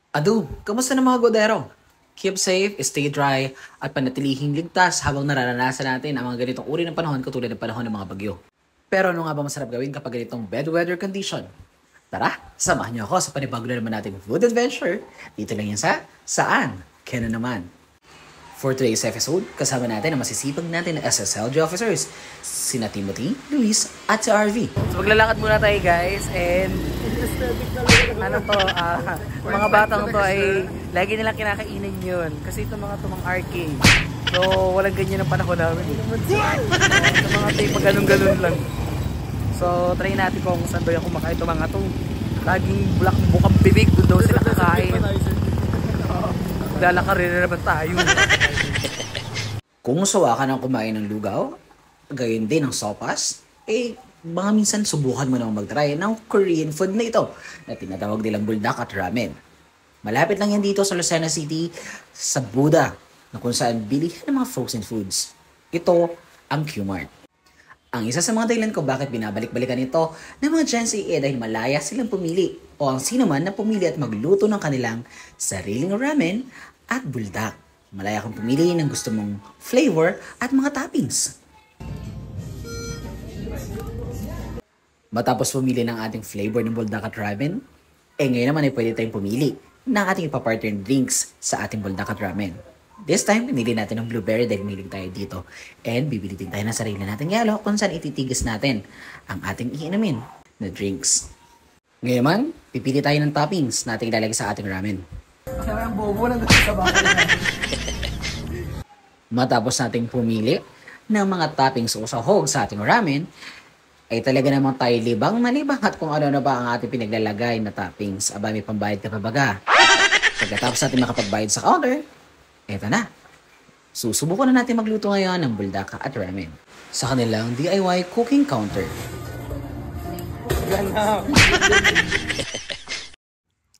Adu, kamusta na mga godero? Keep safe, stay dry, at panatilihing ligtas habang nararanasan natin ang mga ganitong uri ng panahon katulad ng panahon ng mga bagyo. Pero ano nga ba masarap gawin kapag ganitong bad weather condition? Tara, samahan niyo ako sa panibago na naman nating food adventure. Dito lang yan sa Saan? Kena naman. For today's episode, kasama natin ang masisipag natin na SSLG officers, sina Timothy, Luis, at si RV. So maglalakad muna tayo guys, and mga batang to ay lagi nilang kinakainin yun. Kasi itong mga tumang arcade. So walang ganyan ang panahon namin. Ito mga tayo pag ganun-ganun lang. So try natin kung saan ba yung kumakain itong mga to. Laging bukang bibig, doon daw sila kakain. Lalakar rin naman tayo. Kung sawa ka ng kumain ng lugaw, gayon din ng sopas, baka minsan subukan mo naman mag-try ng Korean food na ito na tinatawag nilang buldak at ramen. Malapit lang yan dito sa Lucena City, sa Buda, na kung saan bilihan ng mga frozen foods. Ito ang Q-Mart. Ang isa sa mga dahilan ko bakit binabalik-balikan ito ng mga Gen Z dahil malaya silang pumili o ang sino man na pumili at magluto ng kanilang sariling ramen at buldak. Malaya kang pumili ng gusto mong flavor at mga toppings. Matapos pumili ng ating flavor ng buldak at ramen, ngayon naman ay pwede tayong pumili ng ating ipapartner drinks sa ating buldak at ramen. This time, pinili natin ng blueberry dahil miling tayo dito. And bibili din tayo ng sarili natin yelo kung saan ititigis natin ang ating iinumin na drinks. Ngayon man, pipili tayo ng toppings na ating ilalagay sa ating ramen. Kaya ang bobo lang gusto sa bahay namin. Matapos nating pumili ng mga toppings o sahog sa ating ramen, ay talaga namang tayo libang na libang at kung ano na ba ang ating pinaglalagay na toppings. Aba, may pambayad ka pa baga. Pagkatapos natin makapagbayad sa counter, eto na. Susubukan na natin magluto ngayon ng buldaka at ramen sa kanilang DIY cooking counter.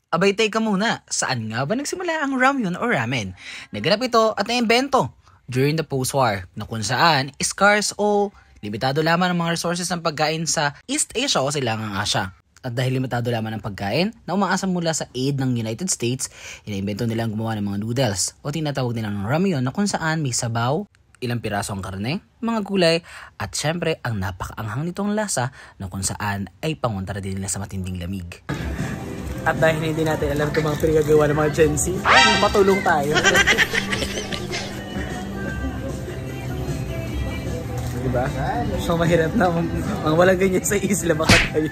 Abay, teka muna. Saan nga ba nagsimula ang ramyun o ramen? Naganap ito at naimbento during the post-war na kung saan scarce o limitado lamang ang mga resources ng pagkain sa East Asia o Silangang Asya. At dahil limitado lamang ang pagkain na umaasa mula sa aid ng United States, iniimbento nilang gumawa ng mga noodles o tinatawag nilang ramyun na kung saan may sabaw, ilang piraso ang karne, mga gulay, at syempre ang napakaanghang nitong lasa na kung saan ay pangontra din nila sa matinding lamig. At dahil hindi natin alam itong mga pinagagawa ng mga Gen Z, matulong tayo. Diba? So mahirap na ang walang ganyan sa isla makatayo.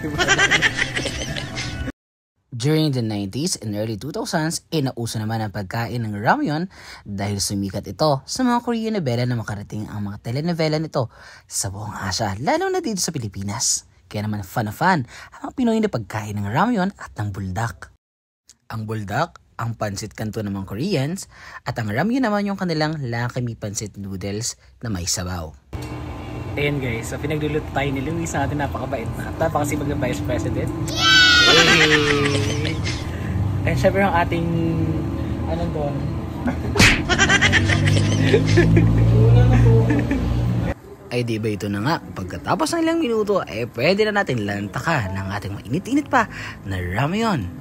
During the 90s and early 2000s, nauso naman ang pagkain ng ramyun dahil sumikat ito sa mga Korean novela na makarating ang mga telenovela nito sa buong Asia, lalo na dito sa Pilipinas. Kaya naman fan na fan ang mga Pinoy na pagkain ng ramyun at ng buldak. Ang buldak, ang pansit kanto ng mga Koreans, at ang ramyun naman yung kanilang lakimi pansit noodles na may sabaw. Ayan guys, so pinagluluto tayo ni Luis na ating napakabait na at napakasipag ng Vice President. Yay! And syempre yung ating anong doon? Ay di ba ito na nga, pagkatapos ng ilang minuto pwede na natin lantakan ng ating mainit-init pa na ramyun.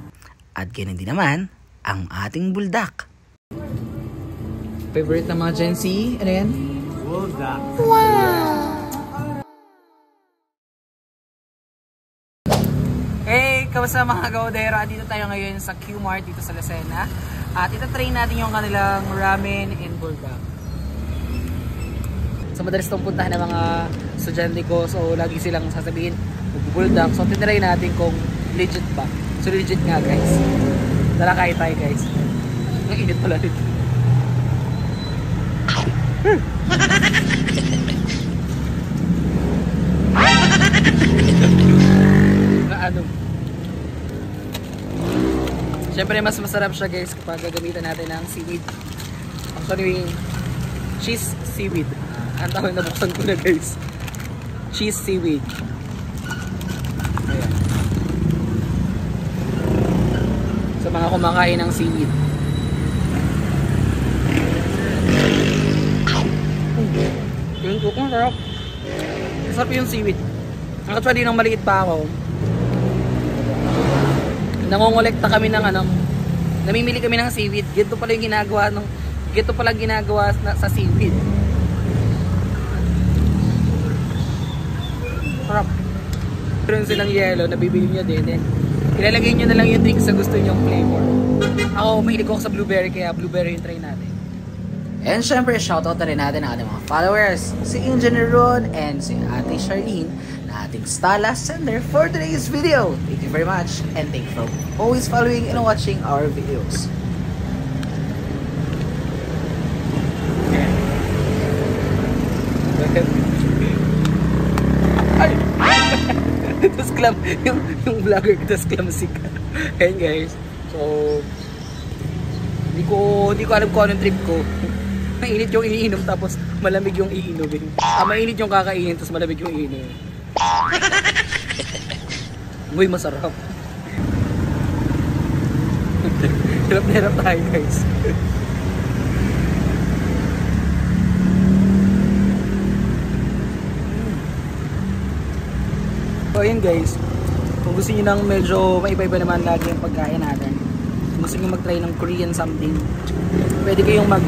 At ganun din naman ang ating buldak. Favorite ng mga Gen Z? Ano yan? Buldak. Wow! Hey, kamusta mga gaudero? Dito tayo ngayon sa Q-Mart dito sa Lucena. At itatrain natin yung kanilang ramen and buldak. So madalas itong puntahan ng mga estudyante ko. So lagi silang sasabihin, buldak. So titry natin kung legit ba. So legit nga guys. Tara kain tayo guys. Ang init pala dito. Ano? Siyempre mas masarap siya guys kapag gagamitan natin ng seaweed. Actually, cheese seaweed. Ang tawag na buksan ko na guys. Cheese seaweed. Ayan. Sa mga kumakain ng seaweed. Yung kukong sarap. Masarap yung seaweed. Actually, nung maliit pa ako, nangongolekta kami ng namimili kami ng seaweed. Ganito pala yung ginagawa sa seaweed. Sarap. Meron silang yellow, nabibili nyo din. Ilalagay nyo na lang yung drink sa gusto nyong flavor. Ako, mahilig ako sa blueberry, kaya blueberry yung try natin. And syempre, shoutout na rin natin ang ating mga followers, si Engineer Ron and si Ate Charlene, na ating Stala sender for today's video. Thank you very much, and thank you for always following and watching our videos. Ay! Tapos yung vlogger ko, tapos clumsy ka. Ayan guys. So, hindi ko alam kung anong trip ko. Mainit yung iniinom tapos malamig yung iinumin. Mainit yung kakainin tapos malamig yung iinumin. Uy, masarap. Hirap na hirap tayo guys. So yun guys, kung gusto niyo nang medyo maiba-iba naman lagi yung pagkain natin, kung gusto niyo mag-try ng Korean something, pwede kayong mag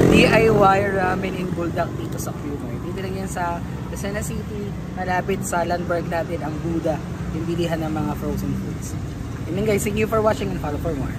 DIY ramen in Buldak dito sa Qmart. Dito lang yan sa Lucena City, malapit sa landmark natin ang Buda, yung bilihan ng mga frozen foods. And then guys, thank you for watching and follow for more.